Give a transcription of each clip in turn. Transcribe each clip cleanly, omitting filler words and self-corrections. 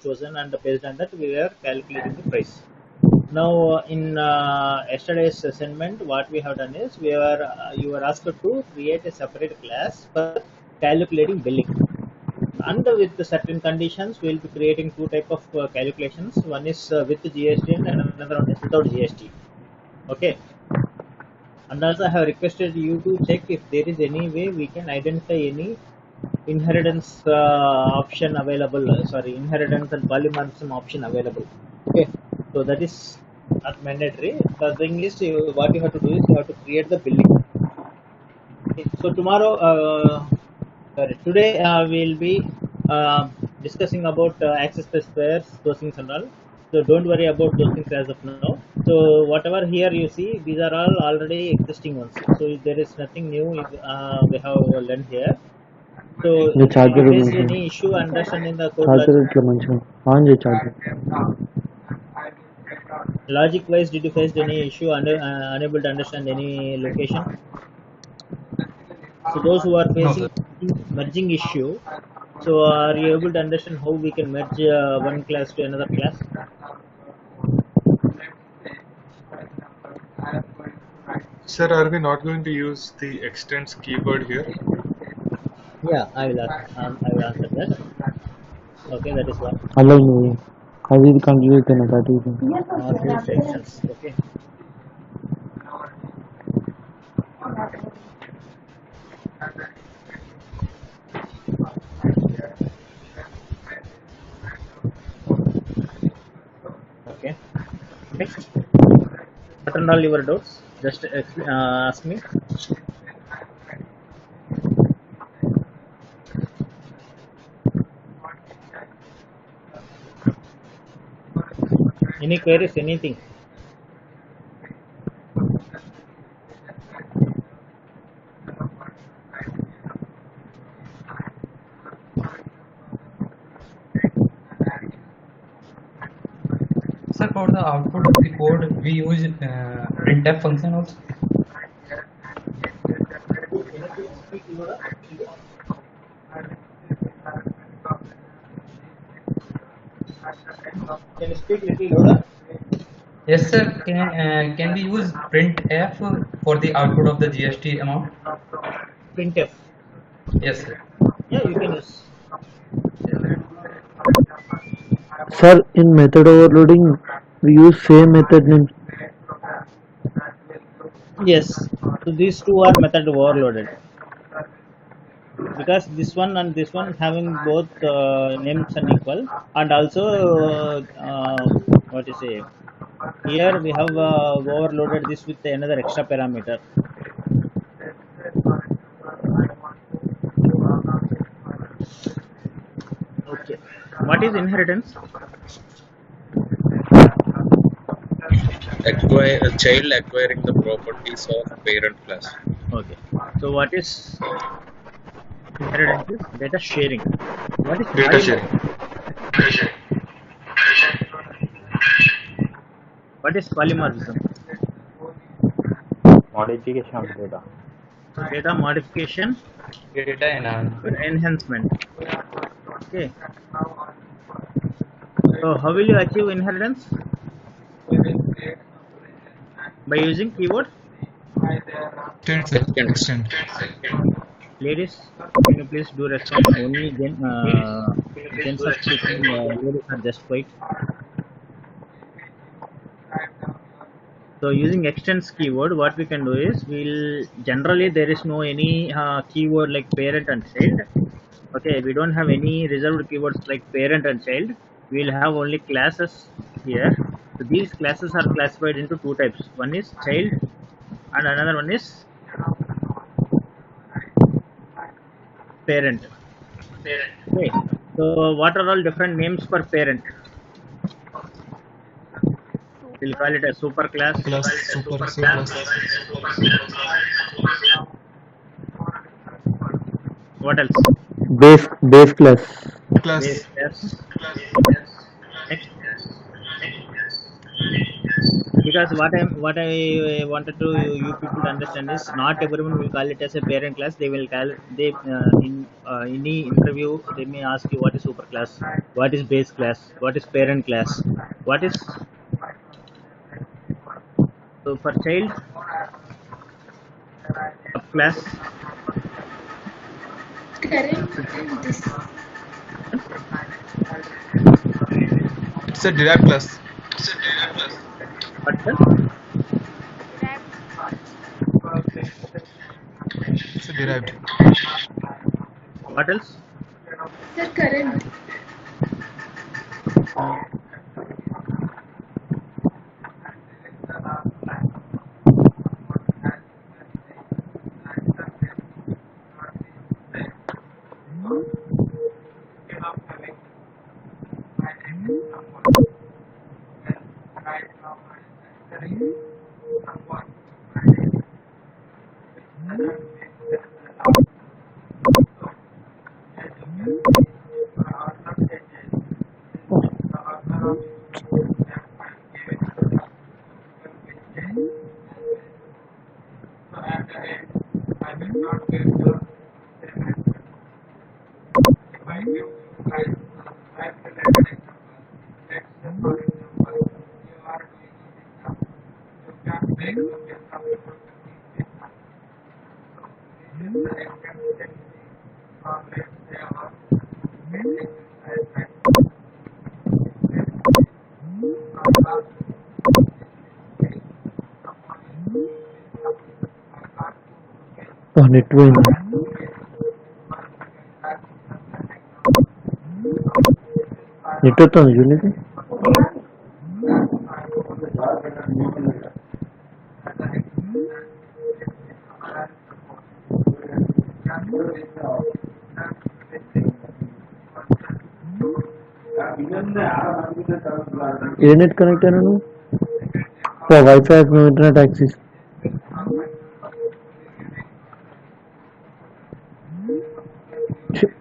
chosen, and based on that we are calculating the price. Now, in yesterday's assignment, what we have done is you were asked to create a separate class for calculating billing, and with the certain conditions, we will be creating two type of calculations. One is with GST and another one is without GST. Okay. And also, I have requested you to check if there is any way we can identify any inheritance option available. Inheritance and polymorphism option available. Okay. So that is not mandatory. The thing is, what you have to do is you have to create the billing. Okay. So today we will be discussing about access specifiers, those things and all. So don't worry about those things as of now. So whatever here you see, these are all already existing ones. So there is nothing new we have learned here. So if there is any issue understanding the code logic wise, did you face any issue unable to understand any location? So those who are facing merging issue, so are you able to understand how we can merge one class to another class? Sir, are we not going to use the extends keyword here? Yeah, I will answer that. Okay, that is what. Okay. Okay. Next. What are all your doubts? Just ask me. Any queries? Anything? Sir, for the output of the code, we use printf function also. Can you speak little louder? Yes, sir. Can we use printf for the output of the GST amount? Printf. Yes, sir. Yeah, you can use. Sir, in method overloading, we use same method name. Yes. So these two are method overloaded because this one and this one having both names and equal, and also what you say here we have overloaded this with another extra parameter. Okay. What is inheritance? A child acquiring the properties of parent class. Okay. So what is inheritance? Is data sharing. What is data sharing? What is polymorphism? Modification of data. Data modification. Data enhancement. Okay. So how will you achieve inheritance? By using keyword? Extend. Ladies, can you please do respond? Only gents are speaking, ladies are just quiet. So using extends keyword, what we can do is generally there is no any keyword like parent and child. Okay, we don't have any reserved keywords like parent and child. We will have only classes here. So these classes are classified into two types. One is child and another one is parent. Okay. So what are all different names for parent? We'll call it a super class. Super class. What else? Base class. Base class. Next. Because because what I wanted to you people to understand is not everyone will call it as a parent class. They will call they in any interview they may ask you what is super class, what is base class, what is parent class, what is so for child class. Current and this. It's a derived class. What else? It's a derived. What else? Sir, current. Net పోయింది. Net వస్తుంది చూడండి. ఏ net connect అయినా నువ్వు? Wifi no internet access.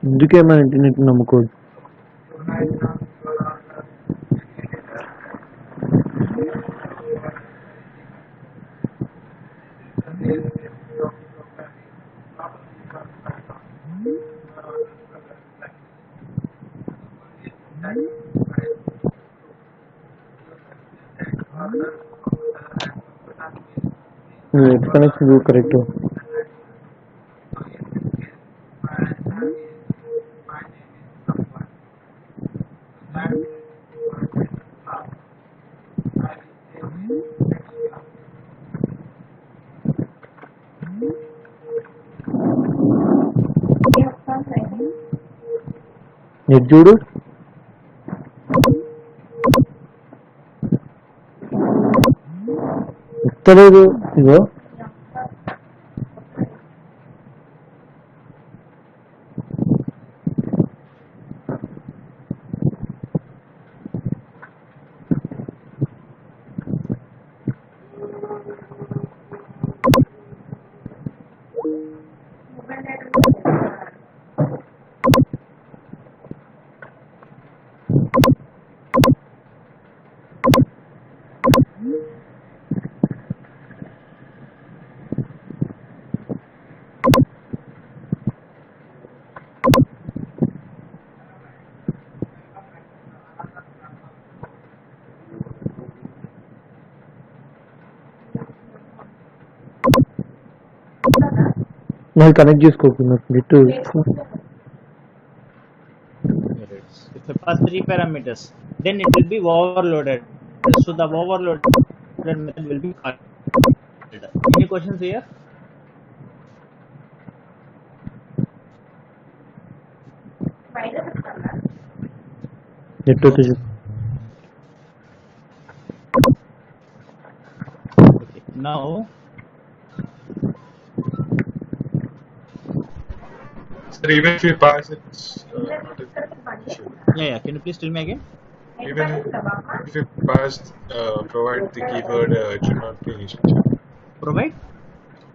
ఎందుకే మన internet నమ్ముకోదు. Net connection correct. Net చూడు. ఎత్తలేదు. ఇగో నాకు కనెక్ట్ చేసుకోకు. నాకు net If I pass 3 parameters, then it will be overloaded. So the overloaded method will be called. Any questions here? Net వచ్చి Okay. Now Sir, even if you pass it, it's not an issue. yeah. Can you please tell me again? Even if you pass, provide the keyword, it should not be an issue. Provide.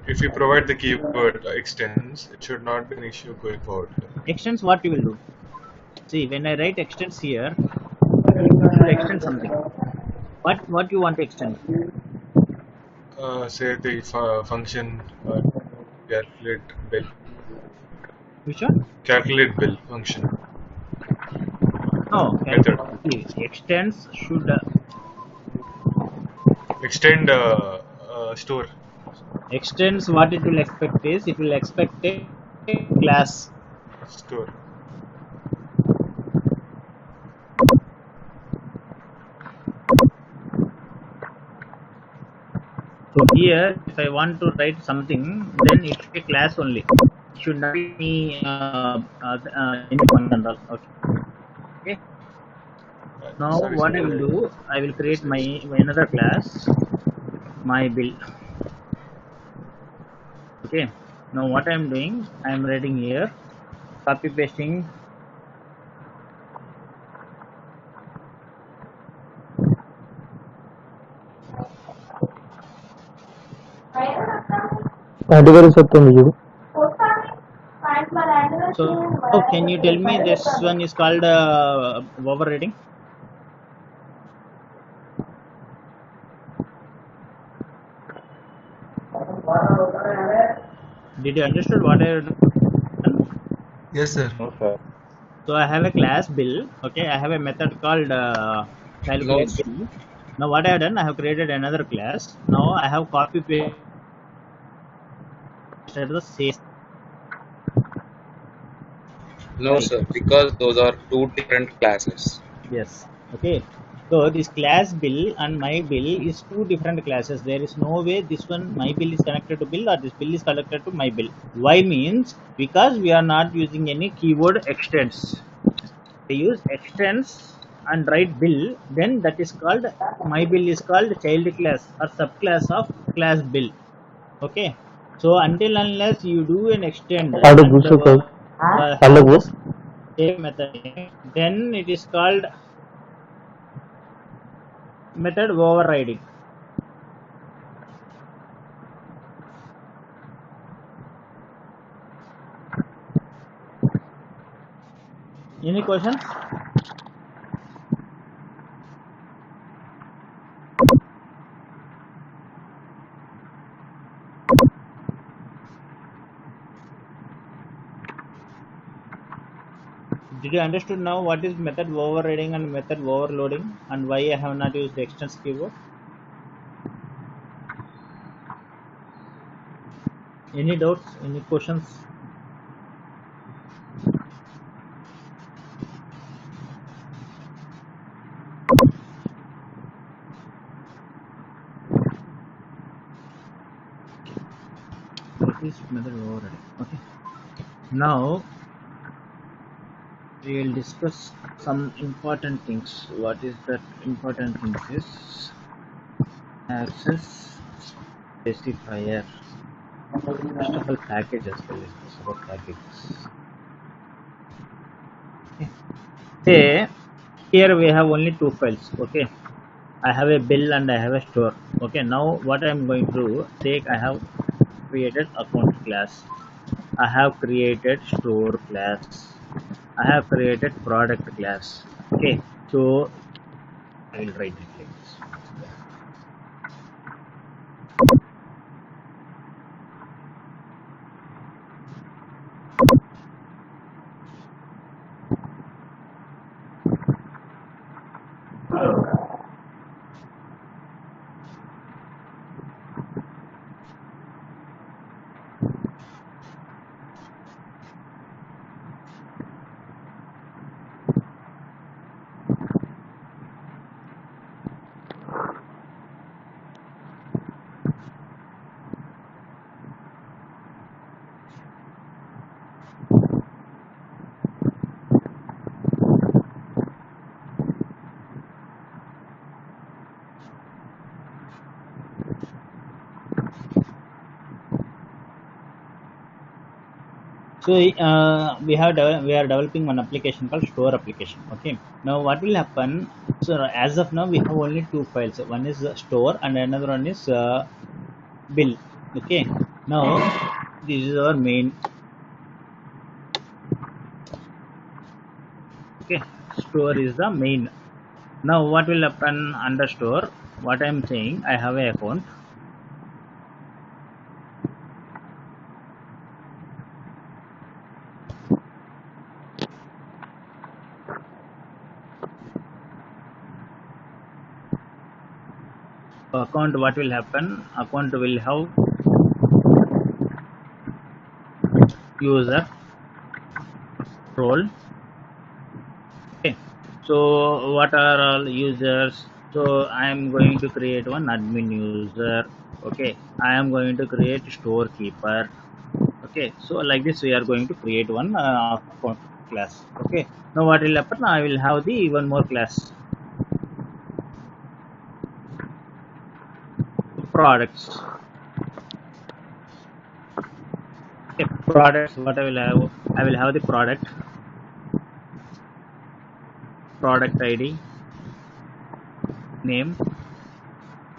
If you provide the keyword extends, it should not be an issue going forward. Extends, what you will do? See, when I write extends here, you should extend something. What you want to extend? say the function calculate bill. Which one? Calculate bill function No, method. extends should Extend store extends. What it will expect is it will expect a class. store. So here, if I want to write something, then it should be a class only. It should not be any function at all. Okay. Now Sorry, what I will do, I will create my another class, my bill. Okay. Now what I am doing, I am writing here, copy pasting. So can you tell me this one is called overriding? Did you understood what I have done? Yes, sir. So I have a class bill. Okay, I have a method called calculate sir. bill. Now what I have done, I have created another class. Now I have copy pasted the same. No, sir, because those are two different classes. Yes. Okay. So this class bill and my bill is two different classes. There is no way this one my bill is connected to bill or this bill is connected to my bill. Why means because we are not using any keyword extends. We use extends and write bill, then that is called my bill is called child class or subclass of class bill. Okay. So until unless you do an extend Ada and दूसरा code have the same method, then it is called method overriding. Any questions? Did you understood now what is method overriding and method overloading and why I have not used the extends keyword? Any doubts? Any questions? This is method overriding. Okay. Now we will discuss some important things. What is that important things is access specifier. First of all, packages. We'll discuss about packages. Okay. Say here we have only two files. Okay, I have a bill and I have a store. Okay, now what I am going to take, I have created account class, I have created store class, I have created product class. Okay, so I will write it like this. So we are developing one application called store application. Okay. Now what will happen? So as of now we have only two files. One is store and another one is bill. Okay. Now this is our main. Okay. Store is the main. Now what will happen under store? What I am saying, I have an account. account, what will happen? Account will have user role. Okay, so what are all users? So I am going to create one admin user. Okay, I am going to create storekeeper. Okay, so like this we are going to create one account class. Okay, now what will happen? I will have the one more class, products. Okay, products, what I will have? I will have the product ID, name.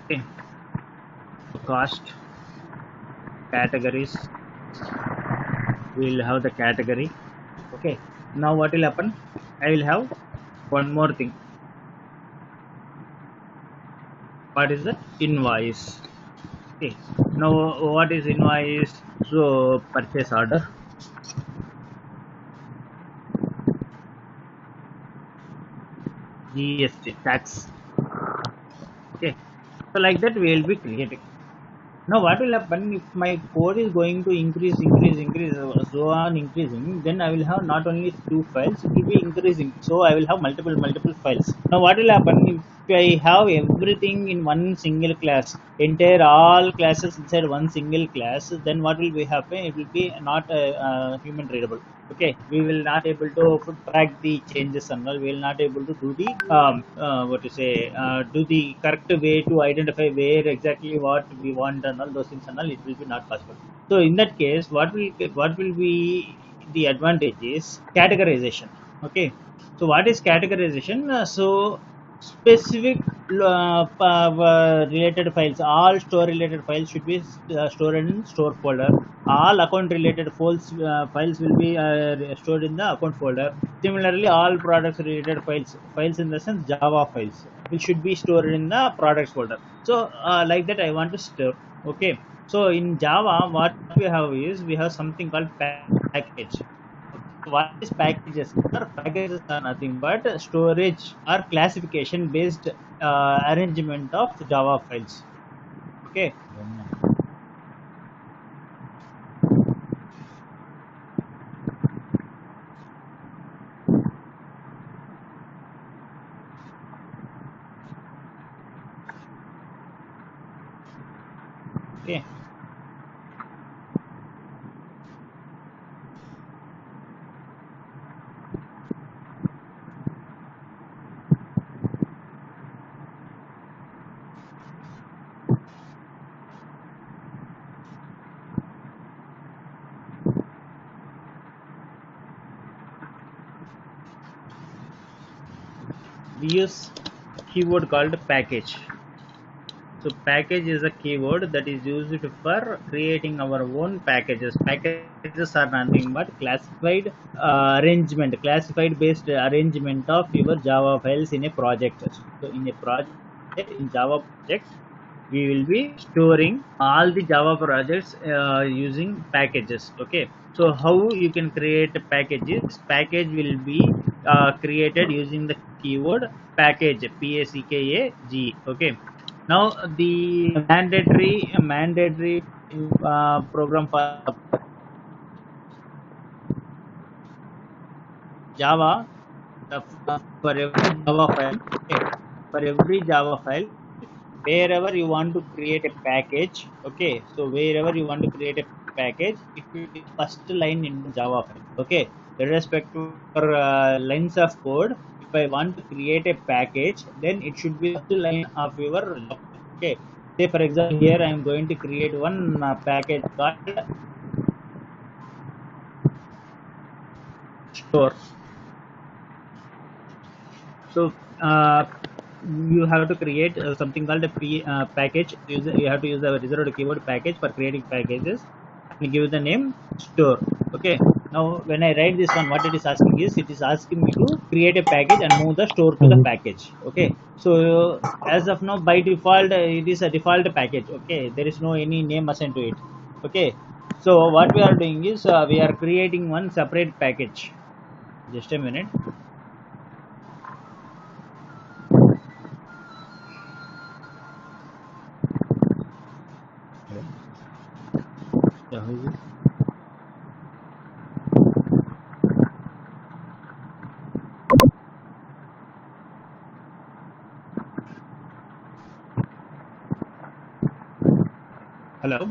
Okay, cost, categories, we will have the category. Okay, now what will happen? I will have one more thing. What is that? Invoice. Okay, now what is invoice? So purchase order, GST, tax. Okay, so like that we will be creating. Now what will happen if my code is going to increase, so on increasing, then I will have not only 2 files, it will be increasing. So I will have multiple files. Now what will happen if I have everything in one single class, entire all classes inside one single class, then what will be happen? It will be not human readable. Okay, we will not able to track the changes and all. We will not able to do the what to say, do the correct way to identify where exactly what we want and all those things and all. It will be not possible. So in that case, what will be the advantage is categorization. Okay, so what is categorization? So specific related files, all store related files should be stored in store folder. All account related files will be stored in the account folder. Similarly, all products related files in the sense Java files, which should be stored in the products folder. So like that I want to store. Okay, so in Java what we have is we have something called package. What is packages? Packages are nothing but storage or classification based arrangement of Java files. Okay. Okay. We use keyword called package. So package is a keyword that is used for creating our own packages. Packages are nothing but classified arrangement, classified based arrangement of your Java files in a project. So in a project, in Java project, we will be storing all the Java projects using packages. Okay, so how you can create packages? Package will be created using the keyword package, PACKAG. Okay, now the mandatory program for Java, for every Java file. Okay, for every Java file, wherever you want to create a package. Okay, so wherever you want to create a package, it will be first line in Java file. Okay, irrespective of lines of code, if I want to create a package, then it should be first line of your Java. Okay, say for example here I am going to create one package called store. So you have to create something called a package. You have to use the reserved keyword package for creating packages and give the name store. Okay, now when I write this one, what it is asking is, it is asking me to create a package and move the store to the package. Okay, so as of now by default it is a default package. Okay, there is no any name assigned to it. Okay, so what we are doing is we are creating one separate package. Just a minute. Who is it? Hello?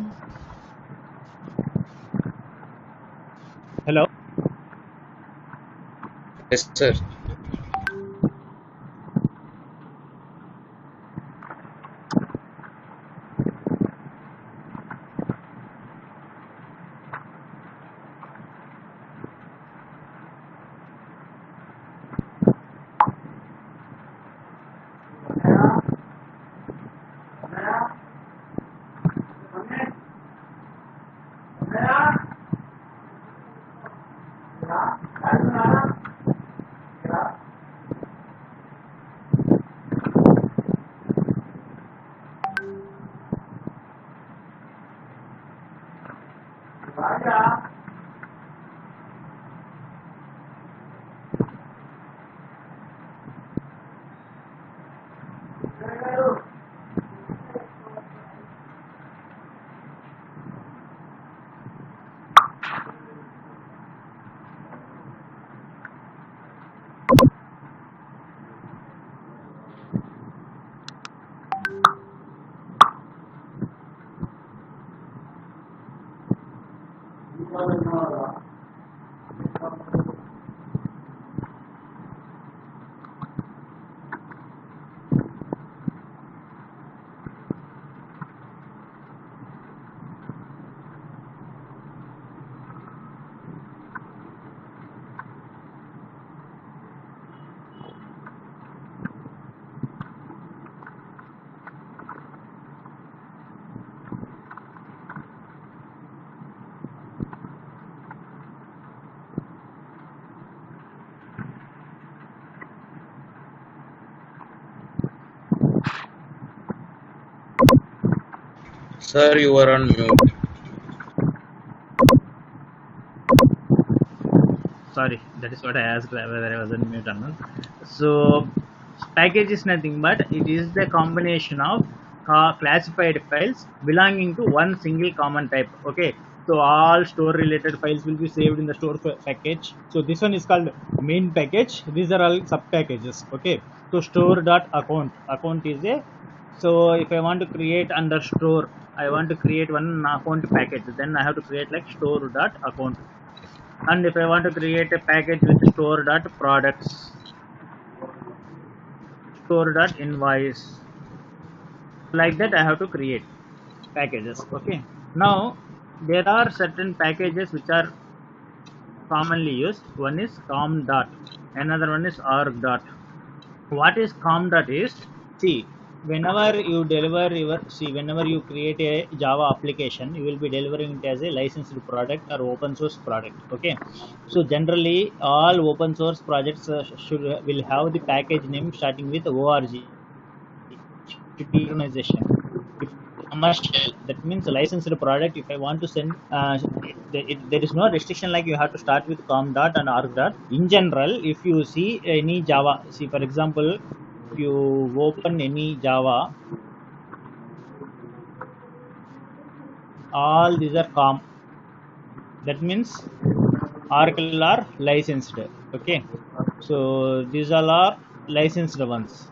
Hello? Yes, sir. Sir, you are on mute. Sorry, that is what I asked, whether I was on mute or not. So package is nothing but it is the combination of classified files belonging to one single common type. Okay, so all store related files will be saved in the store package. So this one is called main package. These are all sub packages. Okay, so account is a, so if I want to create under store, I want to create one account package, then I have to create like store.account. And if I want to create a package with store.products, store.invoice, like that I have to create packages. Okay, now there are certain packages which are commonly used. One is com dot, another one is org dot. What is com dot is, see, whenever you deliver your, see, whenever you create a Java application, you will be delivering it as a licensed product or open source product. Okay, so generally all open source projects will have the package name starting with org. Should be organization. If commercial, that means a licensed product. If I want to send, there is no restriction like you have to start with com dot and org dot. In general, if you see any Java, see for example, if you open any Java, all these are com. That means Oracle are licensed. Okay, so these all are licensed ones.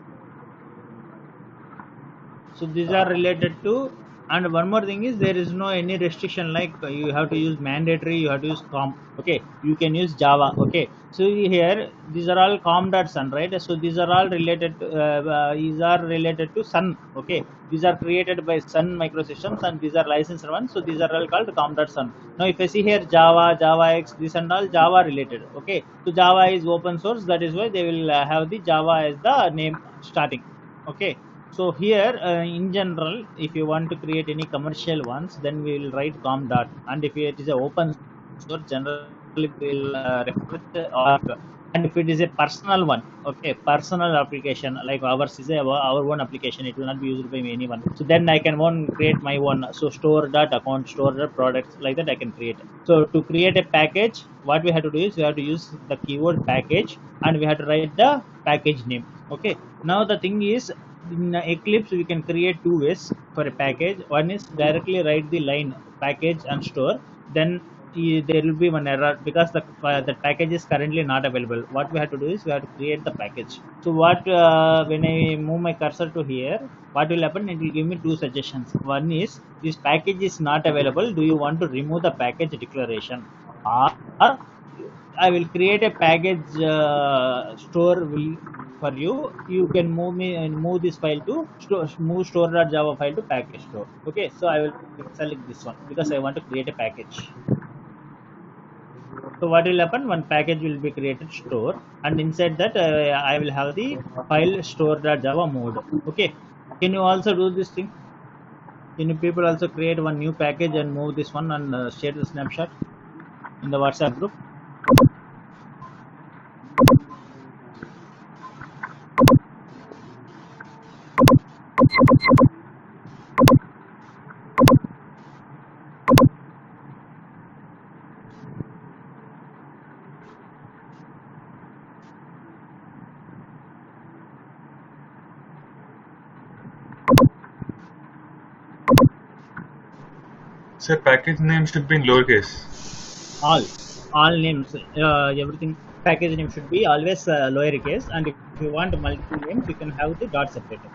So these are related to, and one more thing is there is no any restriction like you have to use mandatory, you have to use com. Okay, you can use Java. Okay, so here these are all com.sun, right? So these are all related to, these are related to Sun. Okay, these are created by Sun Microsystems and these are licensed ones. So these are all called com.sun. Now if I see here Java, JavaX, this and all Java related. Okay, so Java is open source, that is why they will have the Java as the name starting. Okay, so here in general, if you want to create any commercial ones, then we will write com dot, and if it is a open source, generally we will refer with org. And if it is a personal one, okay, personal application like ours is our own application, it will not be used by anyone. So then I can create my own. So store dot account, store dot products, like that I can create. So to create a package, what we have to do is we have to use the keyword package, and we have to write the package name. Okay, now the thing is, in Eclipse we can create two ways for a package. One is directly write the line package and store. then there will be one error because the package is currently not available. What we have to do is we have to create the package. So what when I move my cursor to here, what will happen? It will give me two suggestions. One is this package is not available. Do you want to remove the package declaration, or I will create a package store for you. You can move this file to move store.java file to package store. Okay, so I will select this one because I want to create a package. So what will happen? One package will be created store, and inside that I will have the file store.java mode. Okay, can you also do this thing? Can you people also create one new package and move this one and share the snapshot in the WhatsApp group? Sir, package name should be in lowercase. All names, everything. Package name should be always lowercase, and if you want multiple names, you can have the dot separated.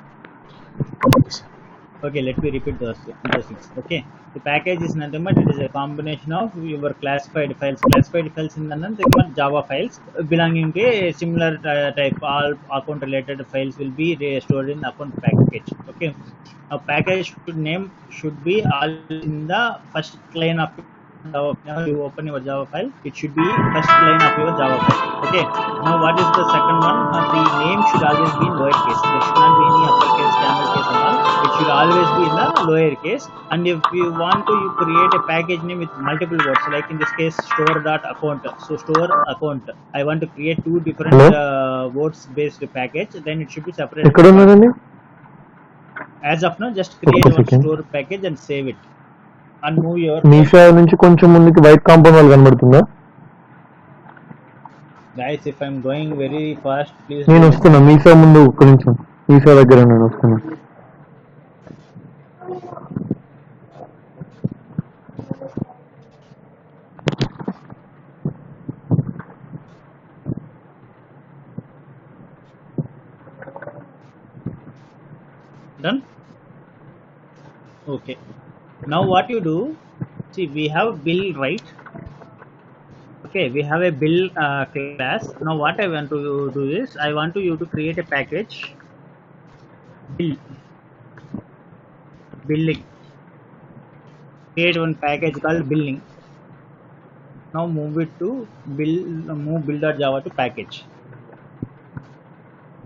Okay, let me repeat those things. Okay, the package is nothing but it is a combination of your classified files. Classified files in the Java files belonging to a similar type. All account related files will be stored in account package. Okay, a package name should be all in the first line of Java. Now you open your Java file, it should be first line of your Java file. Okay, now what is the second one? The name should always be in lowercase. There should not be any uppercase, camel case and all. It should always be in the lowercase. And if you want to, you create a package name with multiple words, like in this case store.account. So store account, I want to create two different words based package, then it should be separated. As of now, just create one store package and save it. And move your మీ సేవ నుంచి కొంచెం ముందుకి white compound wall కనబడుతుందా? Guys, if I'm going very fast, please. నేను వస్తున్నా మీ సేవ ముందు ఒక్క నిమిషం. మీ సేవ దగ్గర నేను వస్తున్నా. Done? Okay. Now what you do, see, we have bill, right? Okay, we have a bill class. Now what I want to do is, I want you to create a package, billing. Create one package called billing. Now move it to move bill.java to package.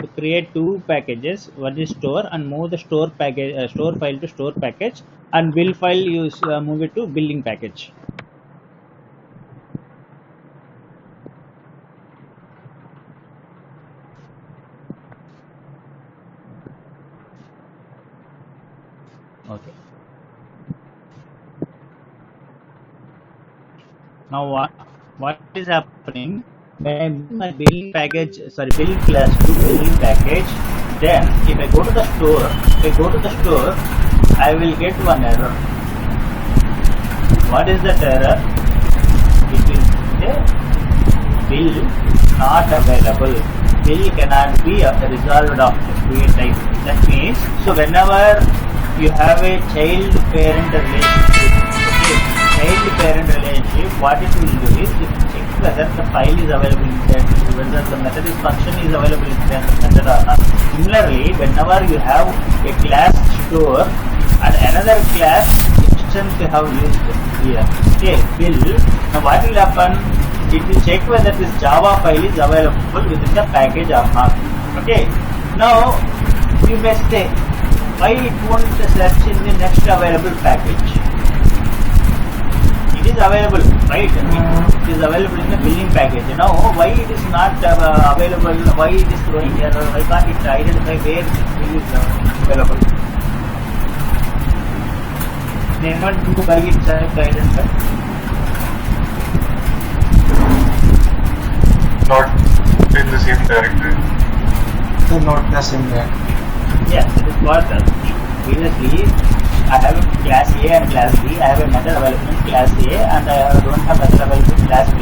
To create two packages, one is store, and move the store package store file to store package, and bill file use move it to billing package. Okay. Now what is happening? When I move my billing package, billing class to billing package, then if I go to the store, I will get one error. What is that error? It will say bill not available. Bill cannot be resolved after create type. That means, so whenever you have a child-parent relationship, child-parent relationship, what it will do is it will check whether the file is available in that, whether the method function is available in that method or not. Similarly, whenever you have a class store and another class instance you have used here, okay, bill, now what will happen? It will check whether this Java file is available within the package or not. Okay, now you may say, why it won't search in the next available package? It is available, right? It is available in the billing package. Now, why it is not available? Why it is throwing error? Why can't it identify where this bill is available? Never do by it identify. Not in the same directory. So not the same directory. Yeah, that is what previously I have a class A and class B. I have a method available in class A and I don't have method available in class B.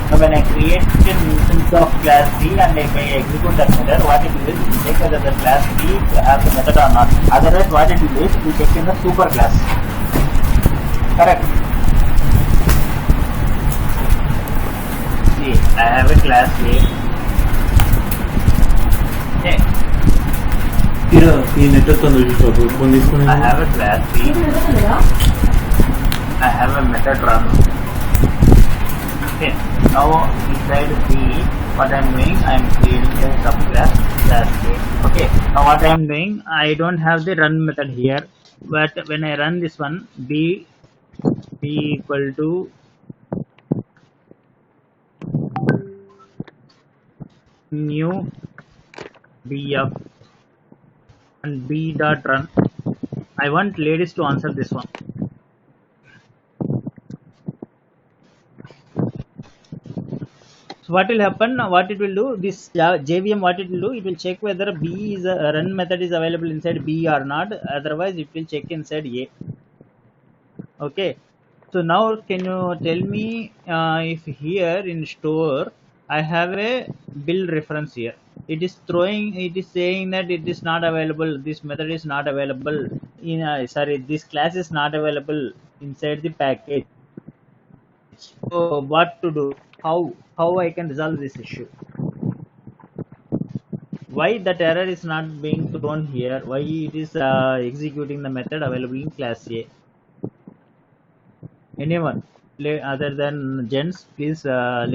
So when I create an instance of class B and if I execute that method, what it will do is check whether the class B has the method or not. Otherwise, what it will do is it will check in the super class. Correct. See, I have a class A. Okay. ఈ network తో phone తీసుకుని I have a class B. I have a method run. Okay. Now inside B, what I am doing, I am creating a subclass class A. Okay. Now what I am doing, I don't have the run method here, but when I run this one, B equal to new BF and B dot run. I want ladies to answer this one. So what will happen? What it will do? This JVM, what it will do? It will check whether B is a run method is available inside B or not. Otherwise, it will check inside A. Okay. So now, can you tell me if here in store I have a build reference here? It is saying that it is not available. This method is not available in. This class is not available inside the package. So what to do? How I can resolve this issue? Why that error is not being thrown here? Why it is executing the method available in class A? Anyone other than gents, please,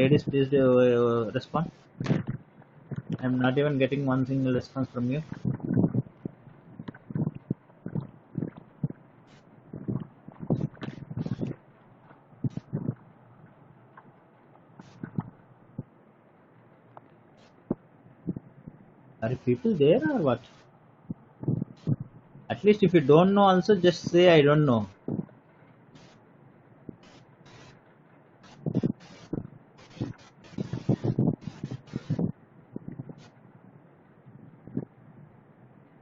ladies, please respond. I'm not even getting one single response from you. Are people there or what? At least if you don't know also, just say I don't know.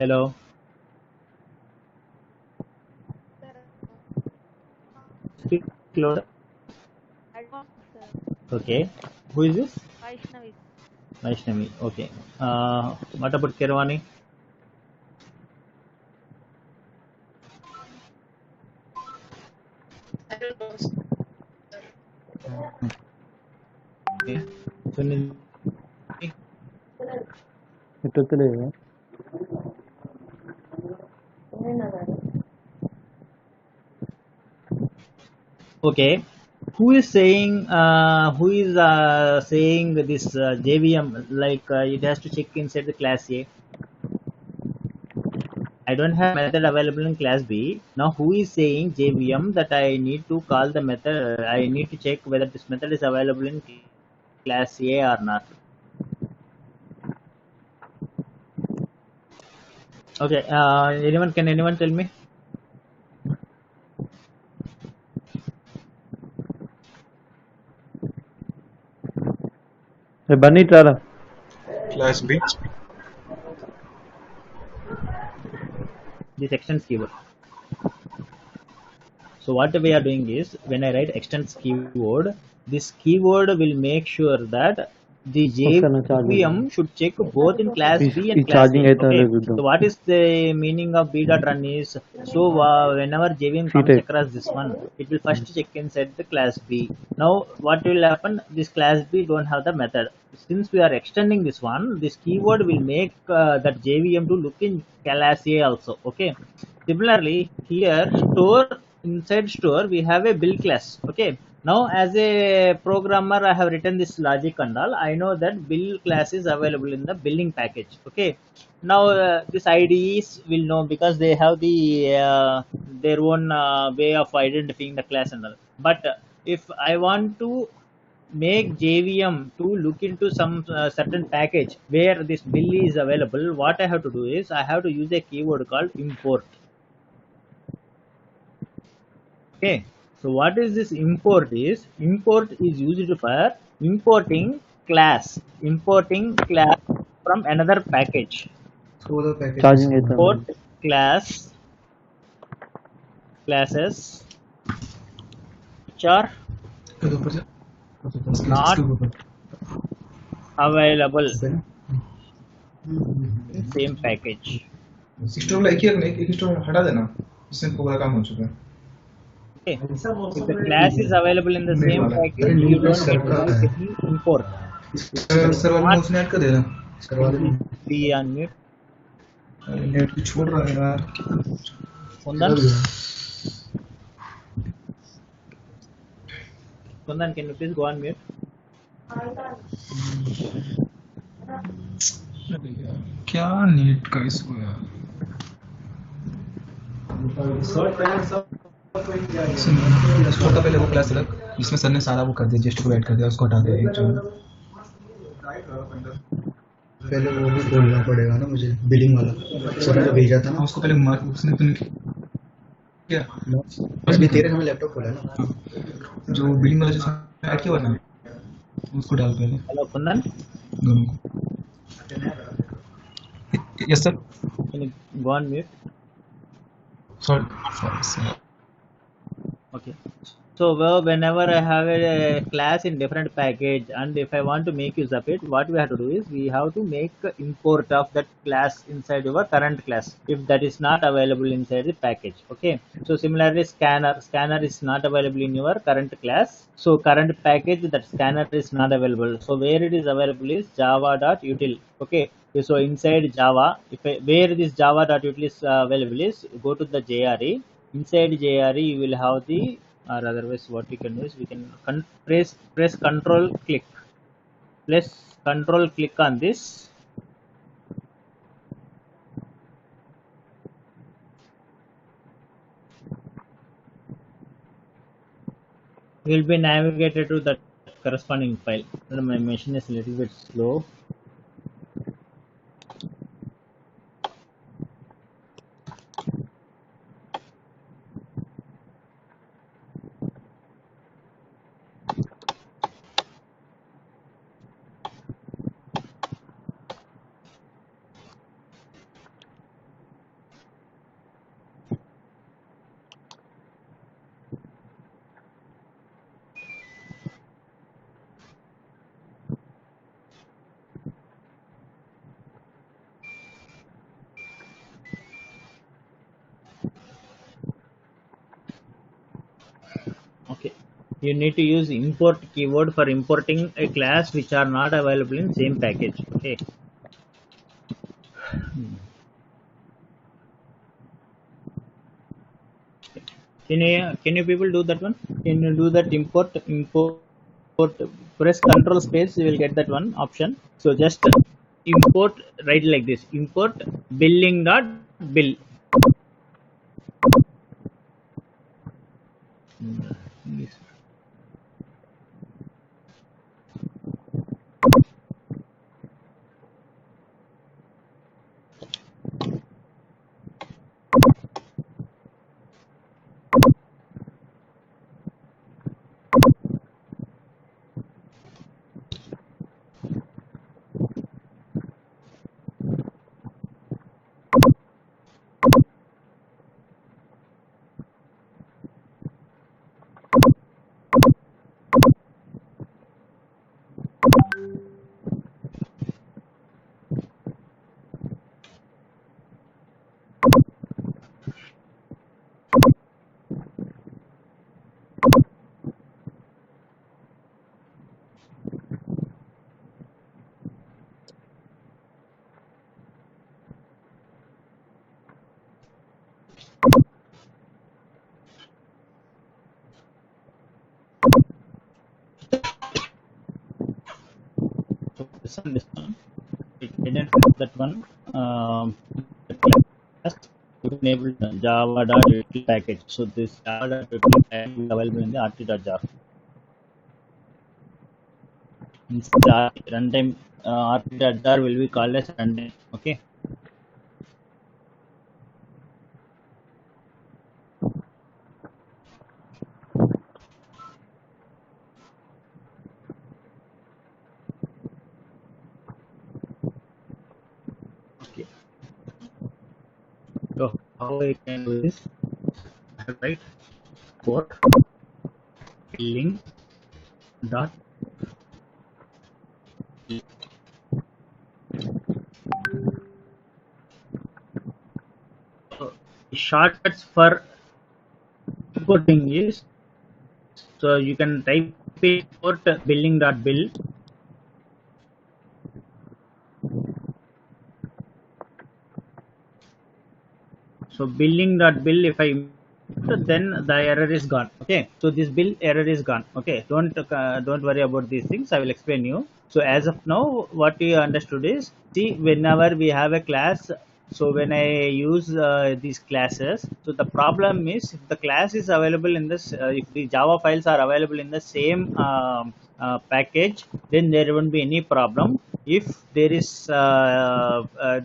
Hello. Speak louder. Okay. Who is this? Vaishnavi. Vaishnavi. Okay. What about Kirwani? Okay. Sunil. Network లేదు. Okay. Who is saying this JVM, like it has to check inside the class A? I don't have method available in class B. Now who is saying JVM that I need to call the method? I need to check whether this method is available in class A or not. Okay. Can anyone tell me? Bunny రారా Class B. This extends keyword. So what we are doing is, when I write extends keyword, this keyword will make sure that the JVM should check both in class B and class A. Okay? So what is the meaning of b.run is, so whenever JVM comes across this one, it will first check inside the class B. Now what will happen? This class B don't have the method. Since we are extending this one, this keyword will make that JVM to look in class A also. Okay. Similarly, here inside store we have a build class. Okay. Now as a programmer, I have written this logic and all. I know that build class is available in the building package. Okay. Now this IDEs will know because they have their own way of identifying the class and all. But if I want to make JVM to look into some certain package where this build is available, what I have to do is I have to use a keyword called import. Okay. So what is this import is? Import is used for importing class from another package. Charging అయితే Import class classes which are not available in same package. System एक ही store हटा देना, इससे पूरा काम हो चुका है. Okay. If the class is available in the same package, you don't need to do any import. Sir वाले में उसने ऐड कर देना. Be on mute. नेट को छोड़ रहा है यार. Kundan, can you please go on mute? क्या नेट का इशू है यार. छोटा पहले वो क्लास रख जिसमें सर ने सारा वो कर दिया, जस्ट को ऐड कर दिया, उसको हटा दिया एक जगह. पहले वो भी खोलना पड़ेगा ना मुझे, बिलिंग वाला सर ने भेजा था ना, उसको पहले उसने तुमने क्या अभी तेरे सामने लैपटॉप खोला ना, जो बिलिंग वाला जो ऐड किया हुआ ना उसको डाल पहले. Hello, Kundan. दोनों को. Yes sir. Can you go on mute? Sorry. Okay. So whenever I have a class in different package, and if I want to make use of it, what we have to do is we have to make import of that class inside your current class if that is not available inside the package. Okay. So similarly, scanner is not available in your current class. So current package, that scanner is not available. So where it is available is java.util. Okay. So inside Java, where this java.util is available is, go to the JRE. Inside JRE you will have the, or otherwise what we can do is we can press control click on this. You will be navigated to that corresponding file. My machine is a little bit slow. Okay, you need to use import keyword for importing a class which are not available in same package. Okay. Can you people do that one? Can you do that import? Press control space, you will get that one option. So just import, write like this: import billing dot bill. So this one, it didn't have that one. You enable java.util package. So this java.util package is available in the rt.jar. Instead, runtime rt.jar will be called as runtime. Okay. So how I can do this? right? Code billing dot shortcuts for importing is, so you can type import billing dot bill. So billing dot bill, if I then the error is gone. Okay, so this bill error is gone. Okay, don't worry about these things. I will explain you. So as of now, what we understood is, see, whenever we have a class, so when I use these classes, so the problem is, if the class is available in this, if the Java files are available in the same package, then there won't be any problem. If there is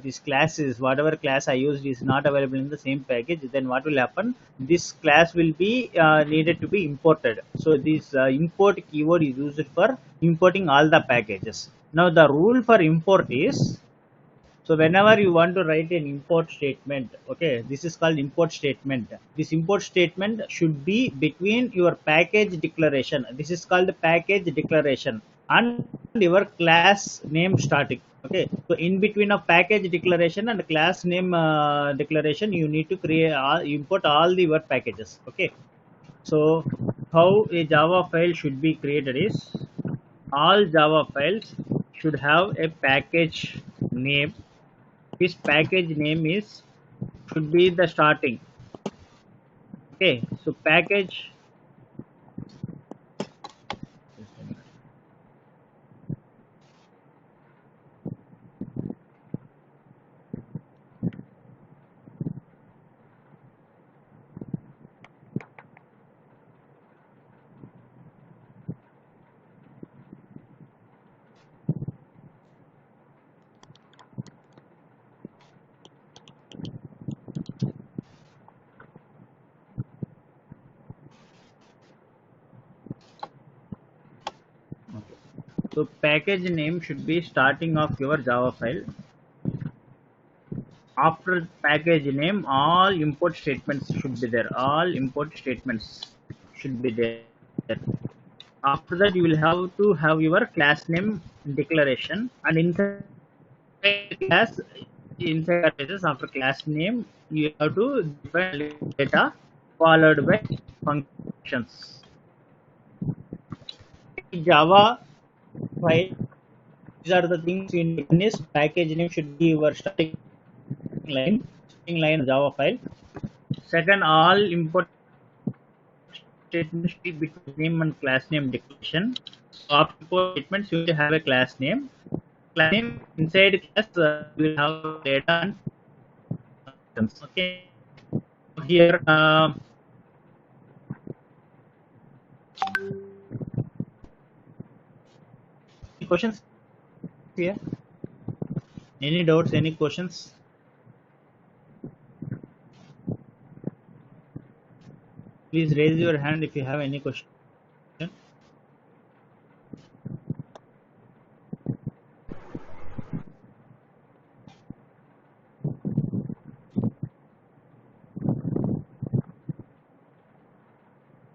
this classes, whatever class I used is not available in the same package, then what will happen? This class will be needed to be imported. So this import keyword is used for importing all the packages. Now the rule for import is, so whenever you want to write an import statement, okay, this is called import statement. This import statement should be between your package declaration. This is called the package declaration and your class name starting. Okay, so in between of package declaration and class name declaration, you need to create import all your packages. Okay, so how a Java file should be created is, all Java files should have a package name. This package name is should be the starting. Okay, so package, so package name should be starting of your Java file. After package name, all import statements should be there. All import statements should be there. After that, you will have to have your class name declaration, and inside class, inside pages, after class name, you have to define data followed by functions. Java file, these are the things you need. This package name should be your starting line Java file. Second, all import statements should be between name and class name declaration. So after import statements, you will have a class name. Class name, inside class you will have data and functions. Okay. Here any questions here? Any doubts? Any questions? Please raise your hand if you have any question.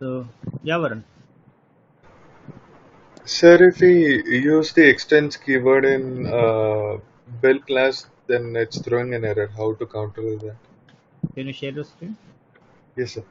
So, yeah, Varun. Sir, if we use the extends keyword in build class, then it's throwing an error. How to counter that? Can you share your screen? Yes, sir.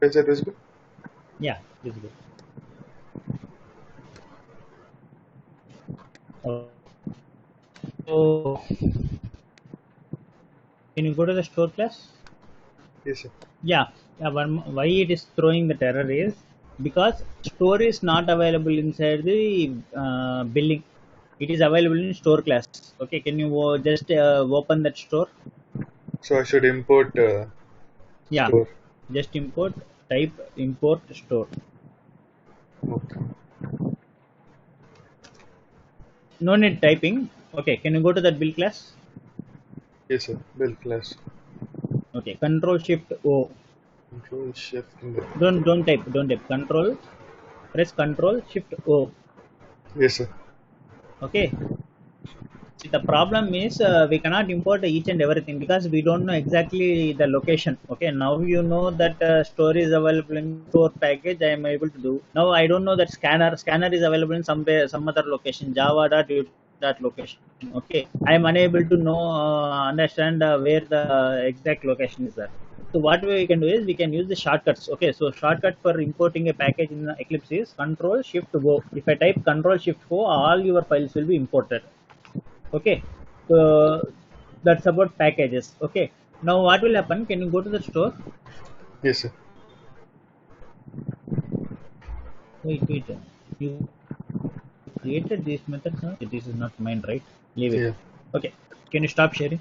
Is that visible? Yeah, this is good. So Can you go to the store class? Yes, sir. Yeah, why it is throwing the error is because store is not available inside the billing. It is available in store class. Okay, can you just open that store? So I should import Yeah, store. just import, type import store. Okay. No need typing. Okay, can you go to that bill class? Yes, sir. Build class. Okay, control shift O. Control shift. Don't type. Don't type. Control. Press control shift O. Yes, sir. Okay. See, the problem is we cannot import each and everything because we don't know exactly the location. Okay, now you know that store is available in store package. I am able to do. Now I don't know that scanner. Scanner is available in some other location. Java that location. Okay, I am unable to know understand where the exact location is there. So what we can do is we can use the shortcuts. Okay, so shortcut for importing a package in Eclipse is Control Shift Go. If I type Control Shift Go, all your files will be imported. Okay, so that's about packages. Okay, now what will happen? Can you go to the store? Yes, sir. Wait, you created these methods, huh? This is not mine, right? Leave it. Yeah. Okay, can you stop sharing?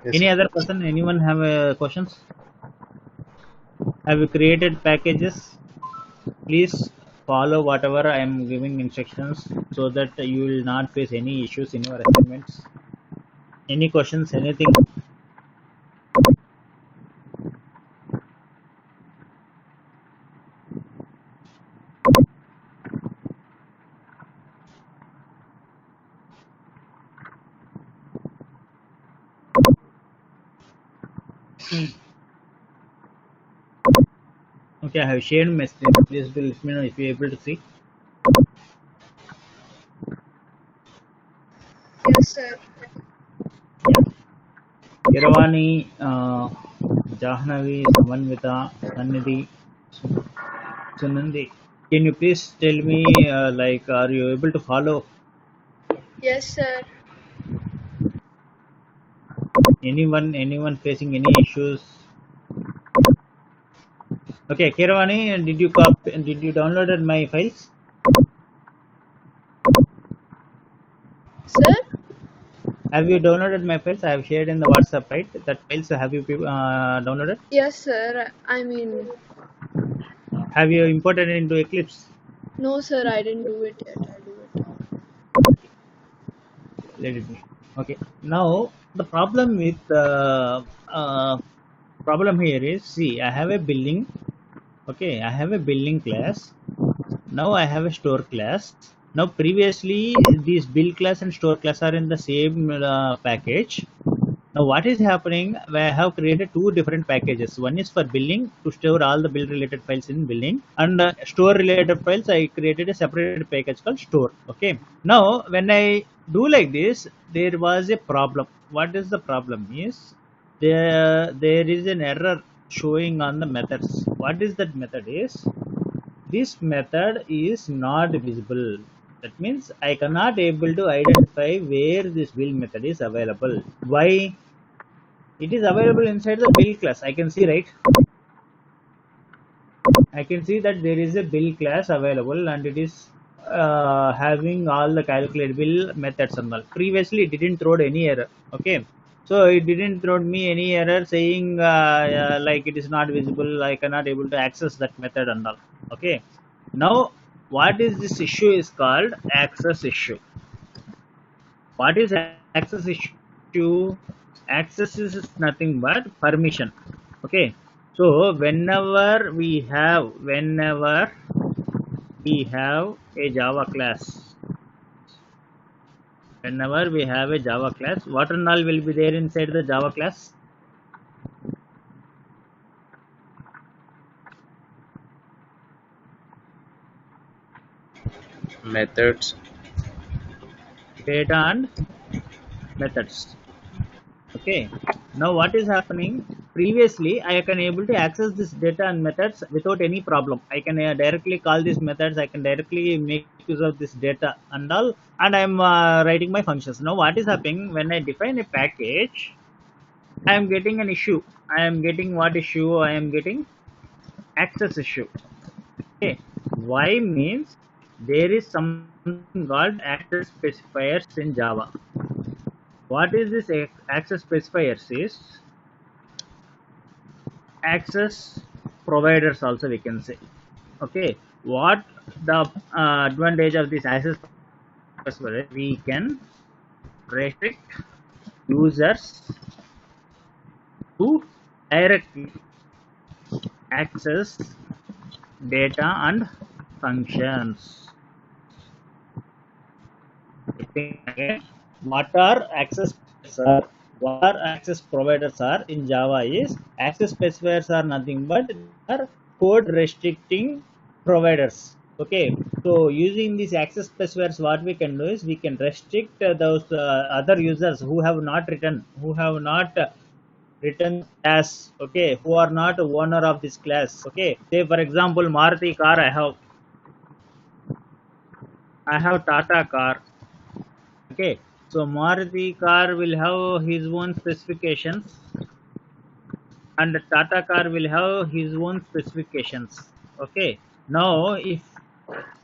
Yes, Any sir. other person? Anyone have questions? Have you created packages? Please follow whatever I am giving instructions so that you will not face any issues in your assignments. Any questions? Anything? Okay, I have shared my screen. Please do let me know if you are able to see. Yes, sir. Kiravani, Jahnavi, Samanvita, Sannidhi, Sunandi. Can you please tell me, are you able to follow Yes, sir. anyone facing any issues? Okay, Kiravani, did you downloaded my files? Sir? Have you downloaded my files? I have shared in the WhatsApp, right? That files have you downloaded? Yes, sir. I mean, Have you imported it into Eclipse? no, sir. I didn't do it yet. I'll do it. Let it be. Okay. Now the problem with problem here is, see, I have a billing. Okay, I have a billing class. Now I have a store class. Now previously these bill class and store class are in the same package. Now what is happening? I have created two different packages. One is for billing to store all the bill related files in billing, and store related files I created a separate package called store. Okay. Now when I do like this, there was a problem. What is the problem is there is an error showing on the methods. What is that method is? This method is not visible. That means I cannot able to identify where this bill method is available. Why? It is available inside the bill class. I can see, right? I can see that there is a bill class available and it is having all the calculatable methods and all. Previously, it didn't throw any error. Okay, so it didn't throw me any error saying like it is not visible. I cannot able to access that method and all. Okay, now what is this issue is called access issue. What is access issue? Access is nothing but permission. Okay, so whenever we have a Java class, what and all will be there inside the Java class? Methods. Data and methods. Okay, now what is happening? Previously I can able to access this data and methods without any problem. I can directly call these methods, I can directly make use of this data and all, and I'm writing my functions. Now what is happening when I define a package? I am getting an issue. I am getting what issue? I am getting access issue. Okay. Why means there is something called access specifiers in Java. What is this access specifiers is access providers also we can say. Okay, what the advantage of this access specifier? We can restrict users to directly access data and functions. Again, what are access specifiers? What are access providers are in Java is access specifiers are nothing but are code restricting providers. Okay, so using these access specifiers, what we can do is we can restrict those other users who have not written class, okay, who are not owner of this class. Okay, say for example Maruti car, I have Tata car. Okay, so Maruti car will have his own specifications and Tata car will have his own specifications. Okay, now if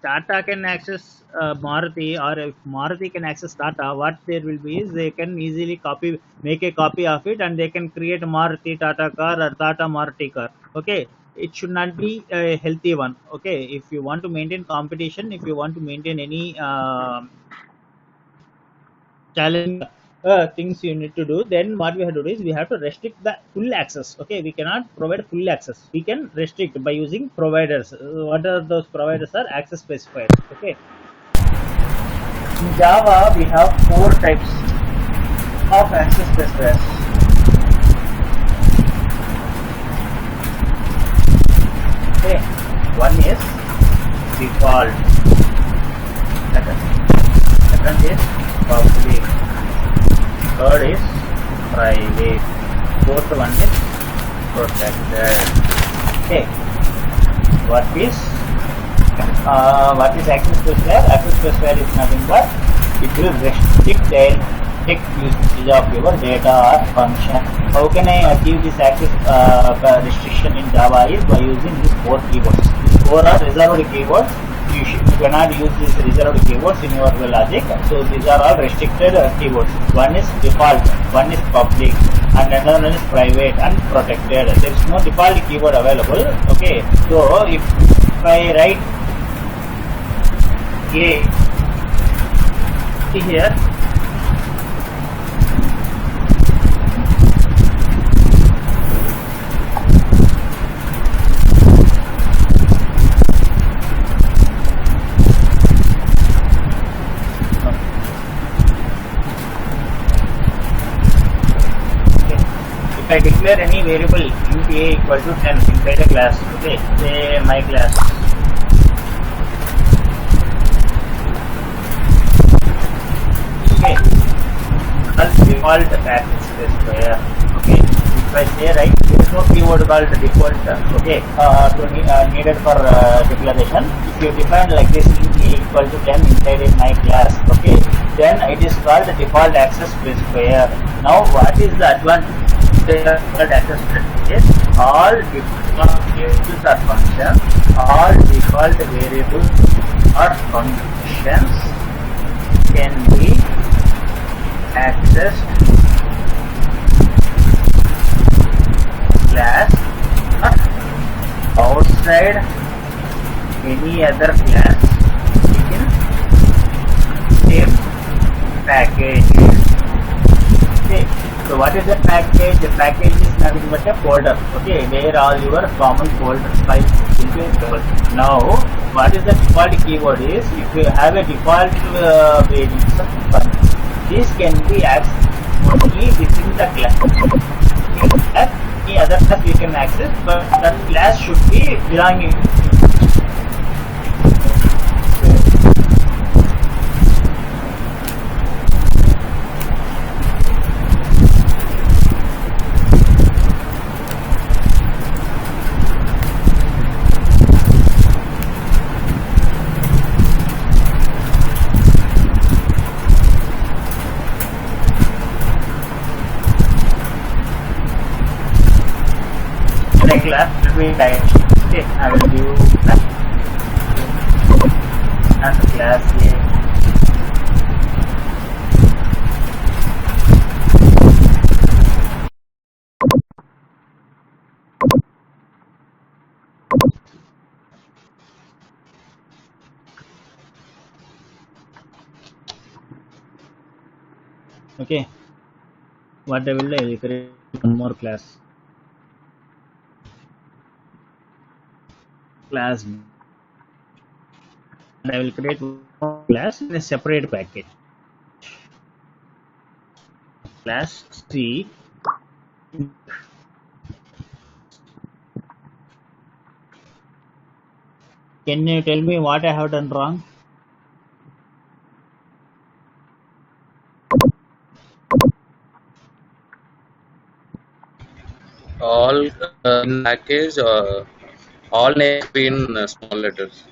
Tata can access Maruti, or if Maruti can access Tata, what there will be is they can easily make a copy of it, and they can create Maruti Tata car or Tata Maruti car. Okay, it should not be a healthy one. Okay, if you want to maintain competition, if you want to maintain any challenge things you need to do, then what we have to do is we have to restrict the full access. Okay, we cannot provide full access. We can restrict by using providers. What are those providers? Are access specifiers. Okay, in Java we have 4 types of access specifiers. Okay, one is default, second is public, third is private, fourth one is protected. Okay, what is access specifier? Access specifier is nothing but it will restrict usage of your data or function. How can I achieve this access restriction in Java is by using these 4 keywords. These 4 are reserved keywords. You cannot use these reserved keywords in your logic. So these are all restricted keywords. One is default, one is public, and another one is private and protected. There is no default keyword available. Okay, so if I write A here, if I declare any variable int a equal to 10 inside a class, okay, say my class, okay, that's default access specifier. Okay, if I say right, there is no keyword called default, okay, needed for declaration. If you define like this int a equal to 10 inside in my class, okay, then it is called the default access specifier. Now what is the advantage? Access specifier is all default variables or functions, all default variables or functions can be accessed class or outside any other class within same package. Okay, so what is the package? The package is nothing but a folder. Okay, where all your common folder files will be stored. Now, what is the default keyword is if you have a default variable function, this can be accessed only within the class. Any other class you can access, but that class should be belonging. the class will be like, okay, I will give as class A. Okay, what I will do, I will create one more class B. And I will create one more class in a separate package, class C. Can you tell me what I have done wrong? All in package, all names be in small letters.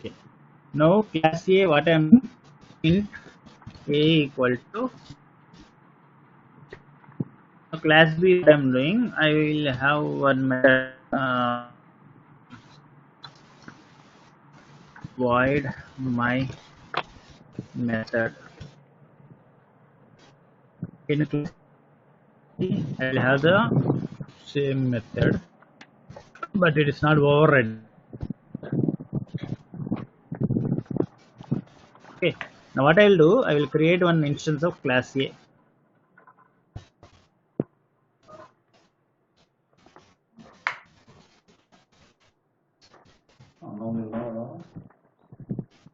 Okay. Now class A, what I am in A equal to class B. What I am doing, I will have one method void my method. In class B, I will have the same method, but it is not overridden. Okay. Now what I will do, I will create one instance of class A.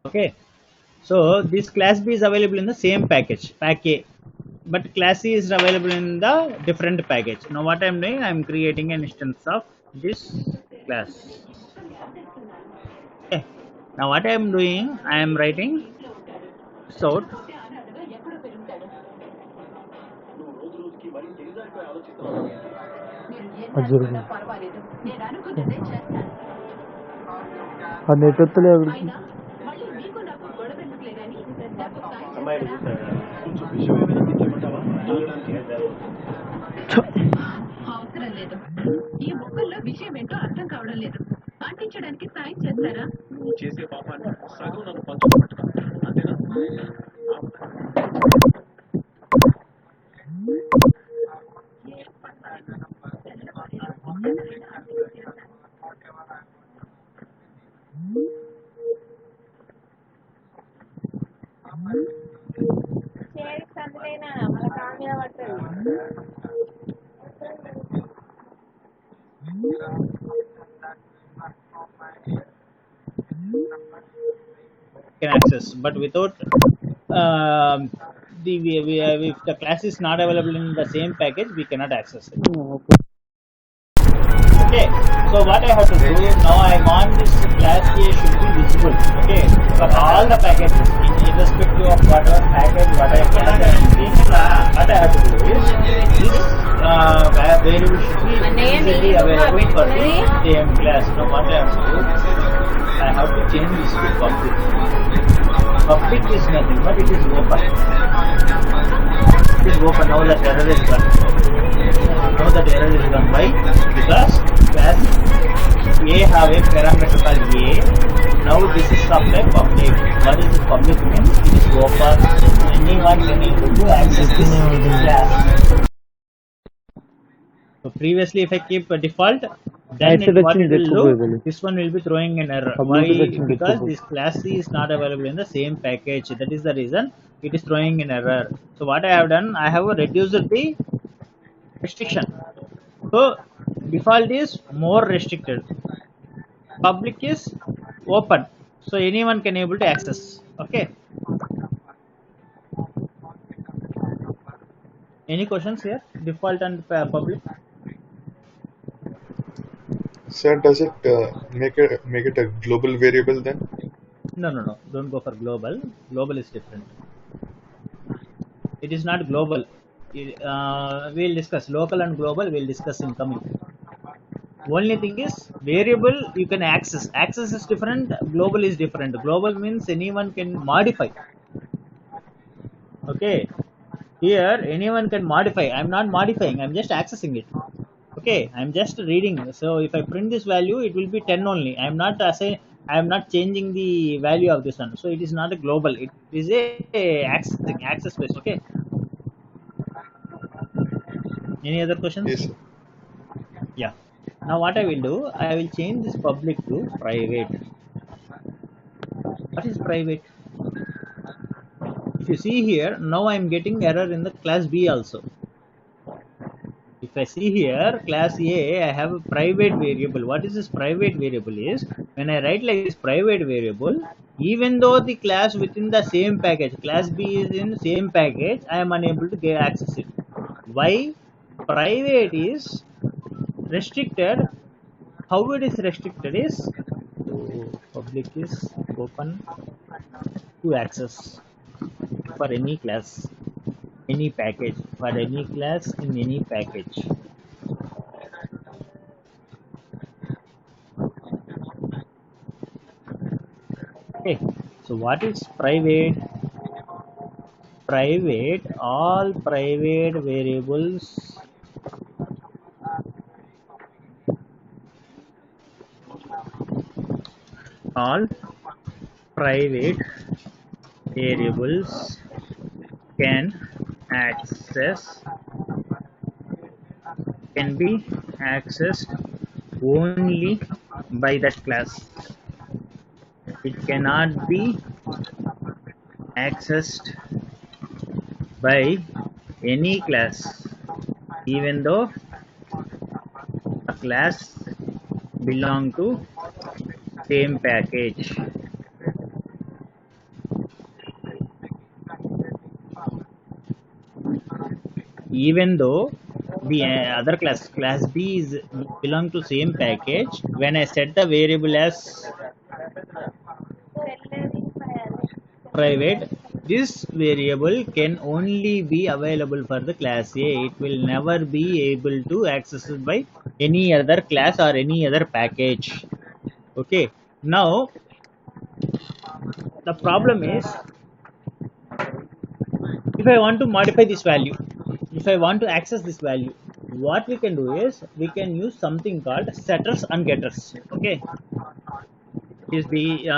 Okay. So this class B is available in the same package, pack A, but class C is available in the different package. Now what I am doing, I am creating an instance of this class. Okay. Now what I am doing, I am writing sort ఆ net వస్తలే అక్కడికి అవసరం లేదు. ఈ మొక్కల్లో విషయం ఏంటో అర్థం కావడం లేదు. పాటించడానికి సాయం చేస్తారా? నువ్వు చేసే పాపాన్ని సగం నన్ను పంచుకోబట్టుకో, అంతేనా? can access, but without if the class is not available in the same package, we cannot access it. Okay, so what I have to do now, I want this class A should be visible, okay, for all the packages, irrespective of whatever package, whatever class I am using. What I have to do is this variable should be easily available for the same class. Now what I have to do, I have to change this to public. Public is nothing but it is open. It is open. Now the error is gone. Now the error is gone. Why? Because class A have a parameter called A. Now this is of a public. What is the public means? It is open. Anyone can able to access this class. So previously, if I keep a default, then what it will do, this one will be throwing an error. Why? Because this class C is not available in the same package. That is the reason it is throwing an error. So what I have done, I have reduced the restriction. So default is more restricted. Public is open. So anyone can able to access. Okay. Any questions here? Default and public. Sir, does it make it a global variable then? No. Don't go for global. Global is different. It is not global. We'll discuss local and global. We'll discuss in coming. Only thing is variable you can access. Access is different. Global is different. Global means anyone can modify. Okay. Here anyone can modify. I'm not modifying. I'm just accessing it. Okay. I'm just reading. So if I print this value, it will be 10 only. I'm not changing the value of this one. So it is not a global. It is a access based. Okay. Any other questions? Yes, sir. Yeah. Now what I will do, I will change this public to private. What is private? If you see here, now I am getting error in the class B also. If I see here, class A, I have a private variable. What is this private variable is, when I write like this private variable, even though the class within the same package, class B is in the same package, I am unable to get access it. Why? Private is restricted. How it is restricted is, so public is open to access for any class, any package, for any class in any package. Okay, so what is private? Private, all private variables can be accessed only by that class. It cannot be accessed by any class, even though a class belong to same package. Even though the other class B is belong to same package, when I set the variable as private, this variable can only be available for the class A. It will never be able to access it by any other class or any other package. Okay, now the problem is, if I want to modify this value, if I want to access this value, what we can do is we can use something called setters and getters. Okay, is the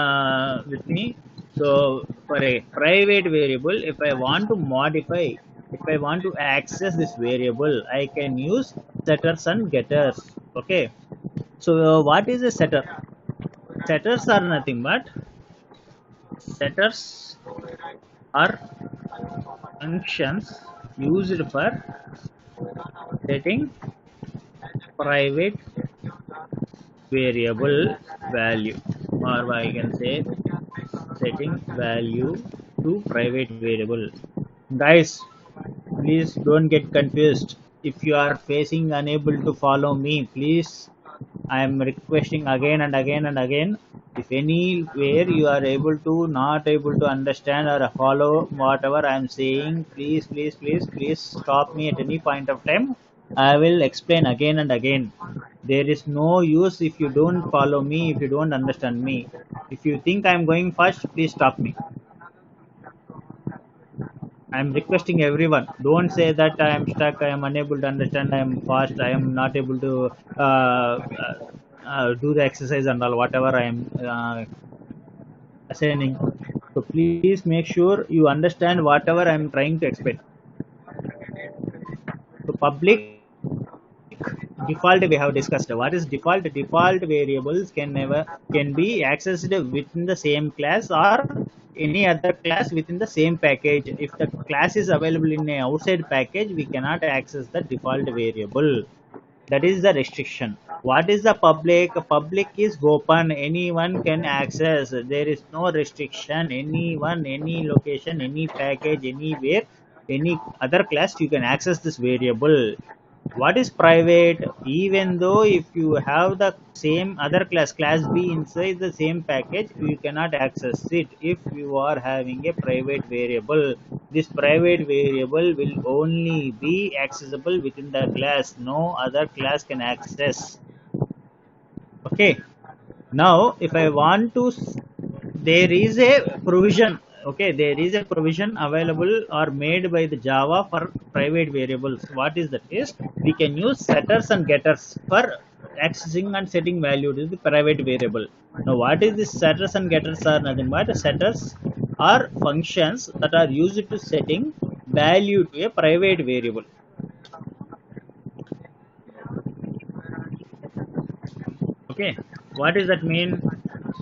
with me. So for a private variable, if I want to modify, if I want to access this variable, I can use setters and getters. Okay, so what is a setter? Setters are nothing but setters are functions used for setting private variable value, or I can say setting value to private variable. Guys, please don't get confused. If you are facing unable to follow me, please, I am requesting again and again and again, if anywhere you are not able to understand or follow whatever I am saying, please stop me at any point of time. I will explain again and again. There is no use if you don't follow me, if you don't understand me. If you think I am going fast, please stop me. I am requesting everyone, don't say that I am stuck, I am unable to understand, I am fast, I am not able to do the exercise and all, whatever I am assigning. So please make sure you understand whatever I am trying to explain. So public, default we have discussed. What is default? Default variables can be accessed within the same class or any other class within the same package. If the class is available in a outside package, we cannot access the default variable. That is the restriction. What is the public? Public is open. Anyone can access. There is no restriction. Anyone, any location, any package, anywhere, any other class, you can access this variable. What is private? Even though if you have the same other class B inside the same package, you cannot access it if you are having a private variable. This private variable will only be accessible within the class. No other class can access. Okay. Now if I want to, there is a provision. Okay, there is a provision available or made by the Java for private variables. What is that? Is we can use setters and getters for accessing and setting value to the private variable. Now what is this setters and getters? Are nothing but setters are functions that are used to setting value to a private variable. Okay, what does that mean?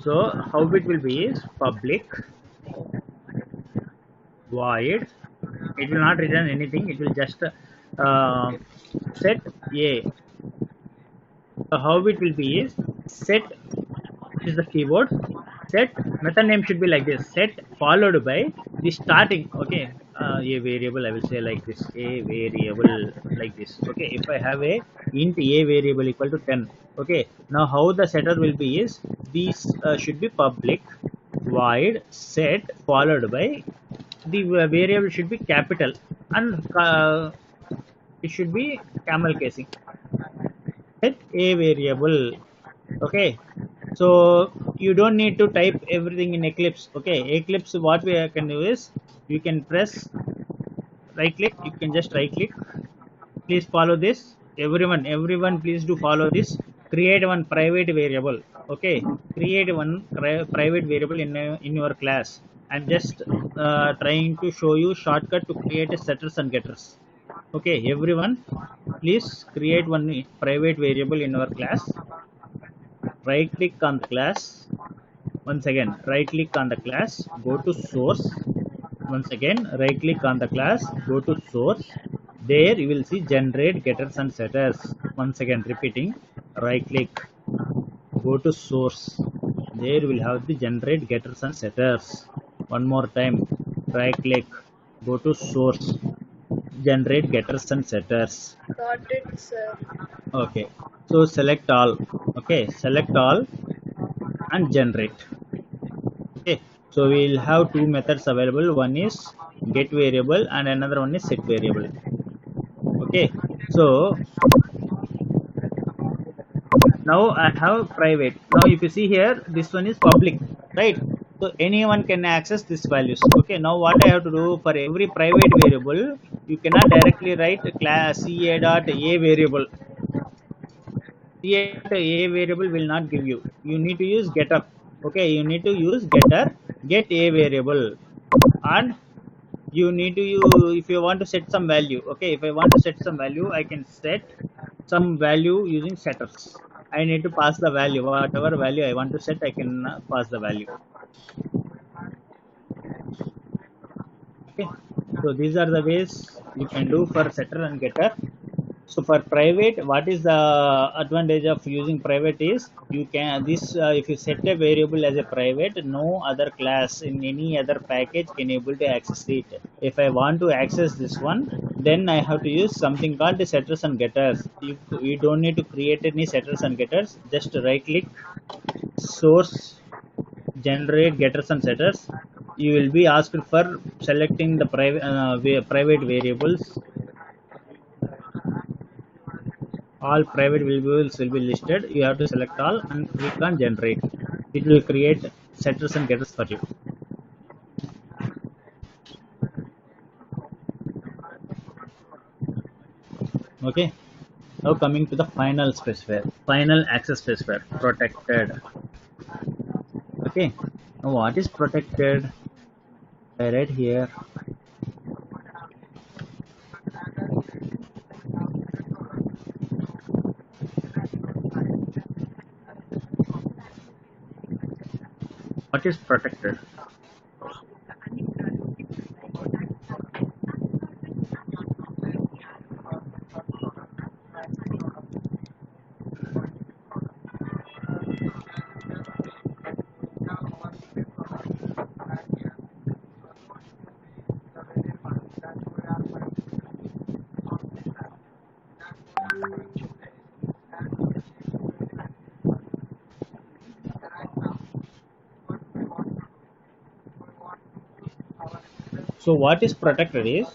So how it will be is public void. It will not return anything. It will just set a. So how it will be is set is the keyword. Set method name should be like this. Set followed by the starting. Okay, a variable. I will say like this. A variable like this. Okay, if I have a int a variable equal to 10. Okay, now how the setter will be is these should be public void set followed by the variable should be capital and it should be camel casing. Set a variable. Okay, so you don't need to type everything in Eclipse. Okay, Eclipse, what we can do is you can press right click. You can just right click. Please follow this. Everyone, please do follow this. Create one private variable. Okay, create one private variable in your class. I'm just trying to show you shortcut to create a setters and getters. Okay, everyone, please create one private variable in your class. Right click on the class. Once again, right click on the class. Go to source. Once again, right click on the class. Go to source. There you will see generate getters and setters. Once again, repeating. Right click. Go to source. There you will have the generate getters and setters. One more time, right click, go to source, generate getters and setters. Got it, sir. Okay, so select all. Okay, select all and generate. Okay, so we will have two methods available. One is get variable and another one is set variable. Okay, so now I have private. Now if you see here, this one is public, right? So anyone can access these values. Okay, now what I have to do for every private variable, you cannot directly write class ca dot a variable. Ca dot a variable will not give you. You need to use getter. Okay, you need to use getter get a variable, and you need to use if you want to set some value. Okay, if I want to set some value, I can set some value using setters. I need to pass the value, whatever value I want to set, I can pass the value. Okay, so these are the ways you can do for setter and getter. So for private, what is the advantage of using private is you can if you set a variable as a private, no other class in any other package can able to access it. If I want to access this one, then I have to use something called the setters and getters. If we don't need to create any setters and getters, just right click, source, generate getters and setters. You will be asked for selecting the private variables. All private variables will be listed. You have to select all and click on generate. It will create setters and getters for you. Okay, now coming to the final specifier, final access specifier, protected. Okay, now what is protected? I read here. What is protected? So what is protected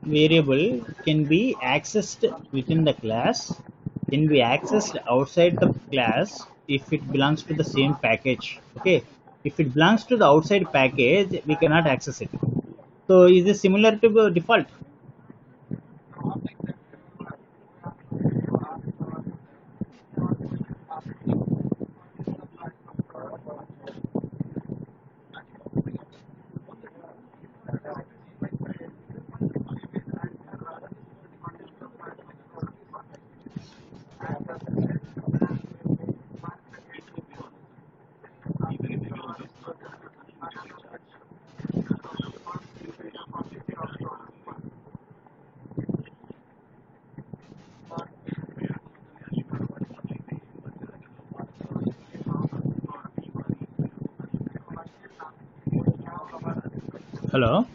variable can be accessed within the class, can be accessed outside the class if it belongs to the same package. Okay, if it belongs to the outside package, we cannot access it. So is this similar to the default? Hello.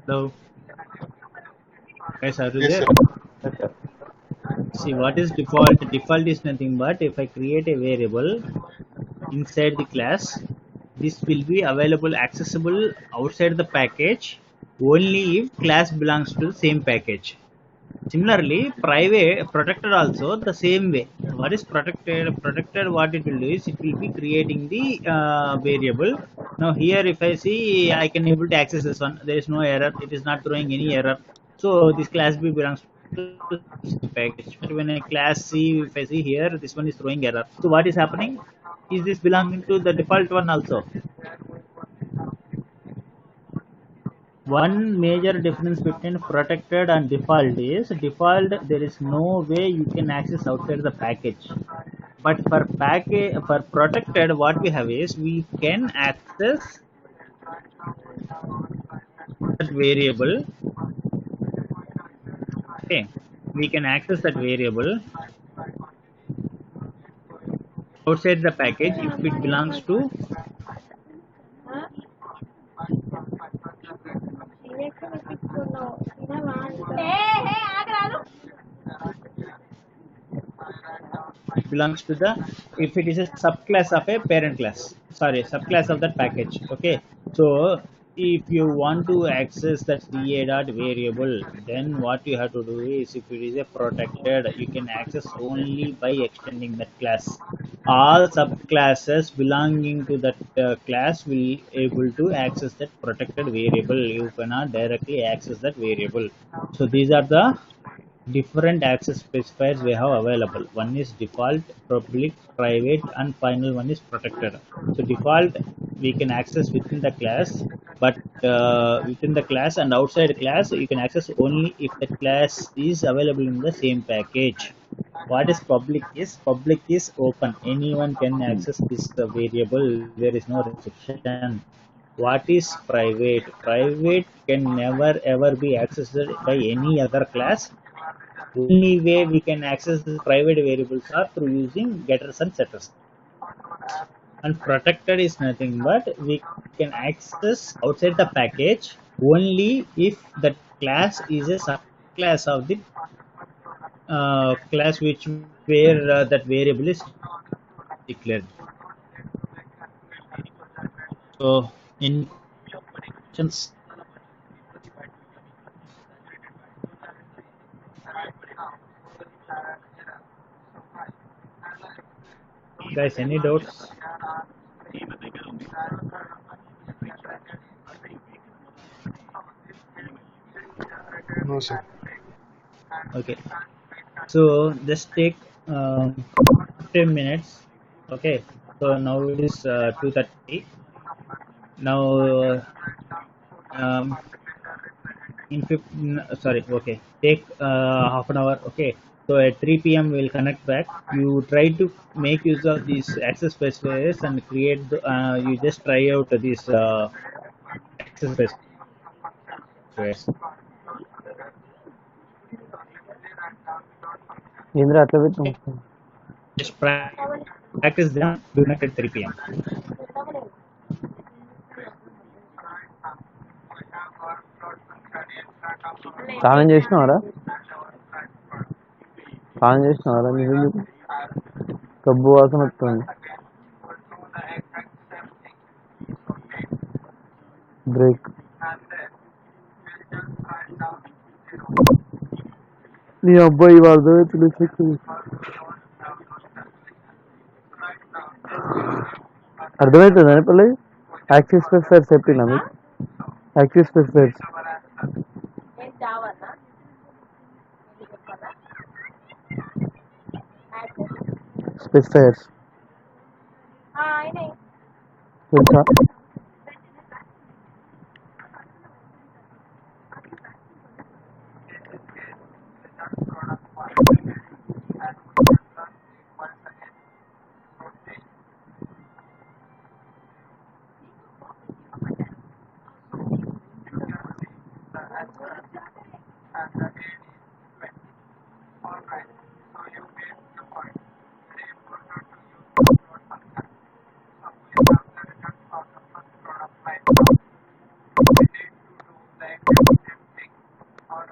Hello. Guys, are you Yes, there? sir. See, what is default? Default is nothing but if I create a variable inside the class, this will be available, accessible outside the package only if class belongs to the same package. Similarly, private protected also the same way. What is protected? Protected, what it will do is it will be creating the variable. Now here, if I see, I can able to access this one. There is no error. It is not throwing any error. So this class B belongs to the package. But when I class C, if I see here, this one is throwing error. So what is happening? Is this belonging to the default one also? One major difference between protected and default is default there is no way you can access outside the package. But for protected, what we have is we can access that variable. Okay, we can access that variable outside the package if it belongs to the, if it is a subclass of a parent class, sorry, subclass of that package. Okay, so if you want to access that CA dot variable, then what you have to do is, if it is a protected, you can access only by extending that class. All subclasses belonging to that class will able to access that protected variable. You cannot directly access that variable. So these are the different access specifiers we have available. One is default, public, private, and final one is protected. So default we can access within the class, but within the class and outside class you can access only if the class is available in the same package. What is public is open. Anyone can access this variable. There is no restriction. What is private? Private can never ever be accessed by any other class. Only way we can access the private variables are through using getters and setters. And protected is nothing but we can access outside the package only if that class is a subclass of the class which where that variable is declared. So in questions, guys, any doubts? No, sir. Okay, so just take 10 minutes. Okay, so now it is 2:30. Now in 15, sorry, okay, take half an hour. Okay, so at 3 p.m. we'll connect back. You try to make use of these access specifiers and create the, you just try out these access specifiers. Indra, అట్లా పెట్టు. Just practice them. Do not at 3 p.m. స్నానం చేసినావారా? On చేసినారా మీరు సబ్బు వాసన వస్తుంది break నీ అబ్బాయి అర్థమే తెలిసి అర్థమవుతుందని పల్లె యాక్సిస్ ప్రిఫర్స్ చెప్పినా మీకు యాక్సిస్ ప్రిఫర్స్ స్పెసిఫైర్స్ తెలుసా